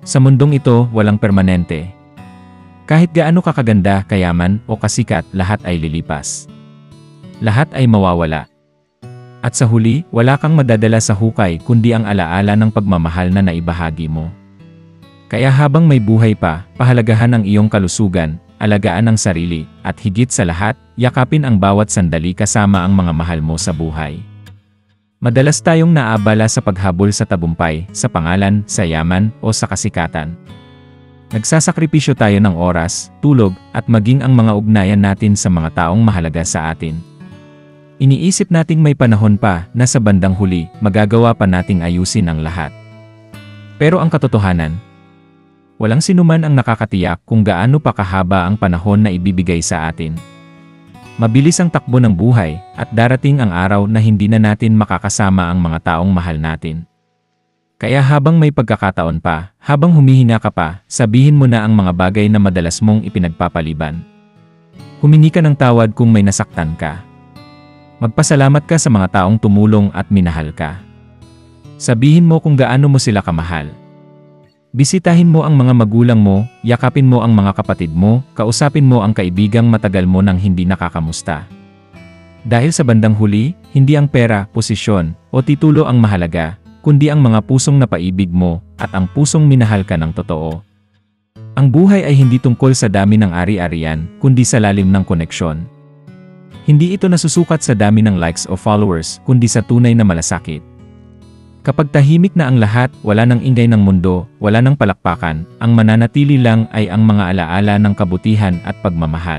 Sa mundong ito, walang permanente. Kahit gaano ka kaganda, kayaman, o kasikat, lahat ay lilipas. Lahat ay mawawala. At sa huli, wala kang madadala sa hukay kundi ang alaala ng pagmamahal na naibahagi mo. Kaya habang may buhay pa, pahalagahan ang iyong kalusugan, alagaan ang sarili, at higit sa lahat, yakapin ang bawat sandali kasama ang mga mahal mo sa buhay. Madalas tayong naabala sa paghabol sa tagumpay, sa pangalan, sa yaman, o sa kasikatan. Nagsasakripisyo tayo ng oras, tulog, at maging ang mga ugnayan natin sa mga taong mahalaga sa atin. Iniisip nating may panahon pa na sa bandang huli, magagawa pa nating ayusin ang lahat. Pero ang katotohanan, walang sinuman ang nakakatiyak kung gaano pa kahaba ang panahon na ibibigay sa atin. Mabilis ang takbo ng buhay, at darating ang araw na hindi na natin makakasama ang mga taong mahal natin. Kaya habang may pagkakataon pa, habang humihina ka pa, sabihin mo na ang mga bagay na madalas mong ipinagpapaliban. Humingi ka ng tawad kung may nasaktan ka. Magpasalamat ka sa mga taong tumulong at minahal ka. Sabihin mo kung gaano mo sila kamahal. Bisitahin mo ang mga magulang mo, yakapin mo ang mga kapatid mo, kausapin mo ang kaibigang matagal mo nang hindi nakakamusta. Dahil sa bandang huli, hindi ang pera, posisyon, o titulo ang mahalaga, kundi ang mga pusong napaibig mo, at ang pusong minahal ka ng totoo. Ang buhay ay hindi tungkol sa dami ng ari-arian, kundi sa lalim ng koneksyon. Hindi ito nasusukat sa dami ng likes o followers, kundi sa tunay na malasakit. Kapag tahimik na ang lahat, wala nang ingay ng mundo, wala nang palakpakan, ang mananatili lang ay ang mga alaala ng kabutihan at pagmamahal.